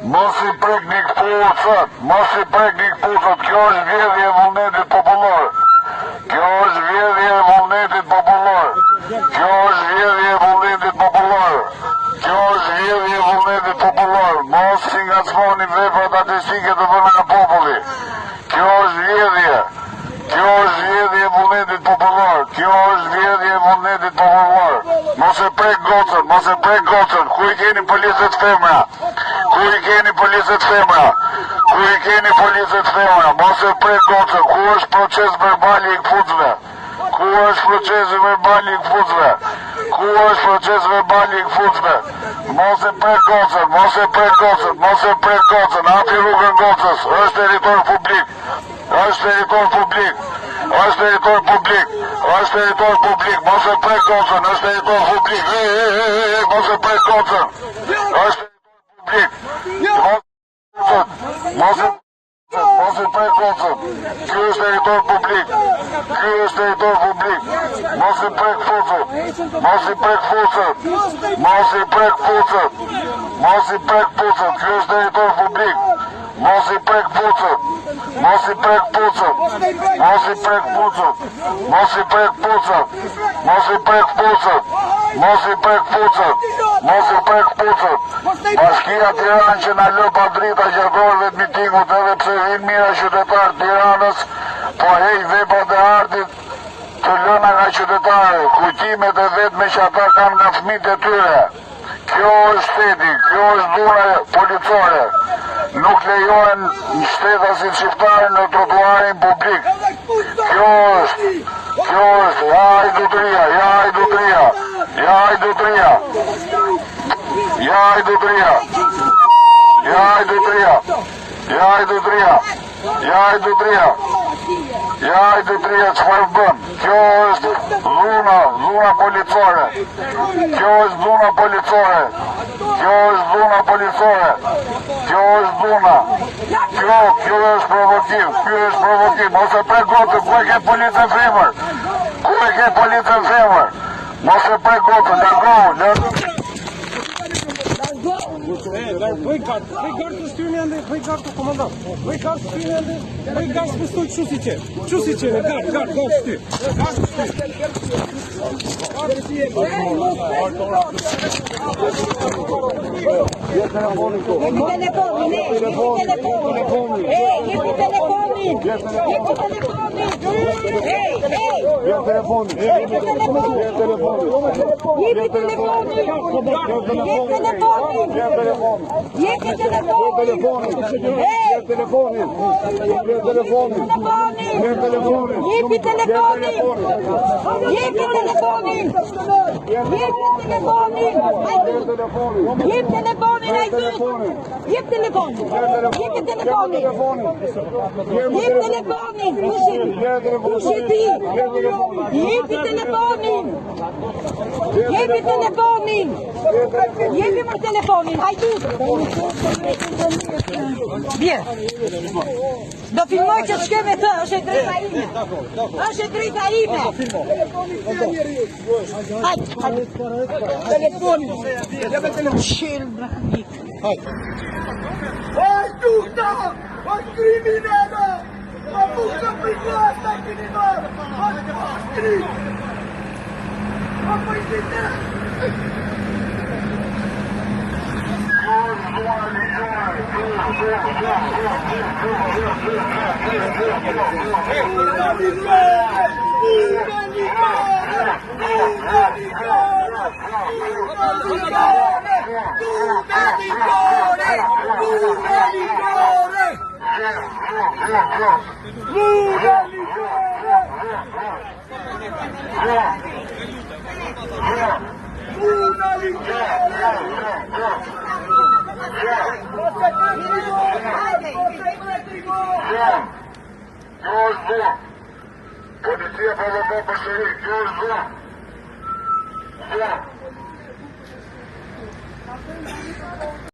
Mos i prekni kpucat, mos i prekni kpucat, kjo është vjedhje e vullnetit popullor. Kjo është vjedhje e vullnetit popullor. Kjo është vjedhje e vullnetit popullor. Kjo është vjedhje e vullnetit popullor. Mos i ngacmoni veprat artistike të bëna nga populli. Kjo është vjedhje. Kjo është vjedhje e vullnetit popullor. Kjo është vjedhje e vullnetit popullor. Mos e prek gocën, mos e prek gocën. Ku i keni policët femra? Ku i keni policët femra? Ku i keni policët femra? Mos e prek gocën. Ku është proces verbal i kpucëve? Ku është proces verbal i kpucëve? Ku është proces verbal i kpucëve? Mos e prek gocën, mos e prek gocën, mos e prek gocën. Hapi rrugën gocës, është territor publik. Është territor publik. Është territor publik. Është territor publik. Mos e prek gocën, është territor publik. Mos e prek gocën. Është publik. Mos e prek gocën. Ky është territor publik. Ky është territor publik. Mos i prek fucët. Mos i prek fucët. Mos i prek fucët. Mos i prek fucët. Ky është territor publik. Mos i prek fucët. Mos i prek fucët. Mos i prek fucët. Mos i prek fucët. Mos i prek fucët. Mos i prek fucët. Mos i prek fucët. Bashkia Tiranë që na lë pa drita gjatorëve të mitingut edhe pse vinë mira qytetarë Tiranës, po hej veprat e artit të lëna nga qytetarë, kujtimet e vetme që ata kanë nga fëmijët e tyre. Kjo është shteti, kjo është dhuna policore. Nuk lejohen shtetasit shqiptarë në trotuarin publik. Kjo është, ja hajdutëria, ja hajdutëria, ja hajdutëria, ja hajdutëria, ja hajdutëria, ja hajdutëria, ja hajdutëria, ja hajdutëria, çfarë bën? Kjo është dhuna policore. Kjo është dhuna policore. Kjo është dhuna policore. Kjo është dhuna. Kjo është provokim. Kjo është provokim. Mos e prek gocën, ku e ke policën femër? Ku e ke policën femër? Mos e prek gocën, largohu. Bëj kartë të shtyrin ende, bëj kartë të komandant. Bëj kartë të shtyrin ende, bëj kartë të stoj që si qenë. Që si qenë, kartë shtyr. Kartë shtyr. Jepi telefonin. Jepi telefonin. Jepi për telefonin, hajdu. Bje. Do filmoj që shke me të, është e drejta ime. është e drejta ime. Hajde. Telefonin. Qilë, branik. është tukta, është kriminella, ma pusë për klasta kriminella, është pastri. Ma pëjtite. Policia provocou para sair, que hoje vão.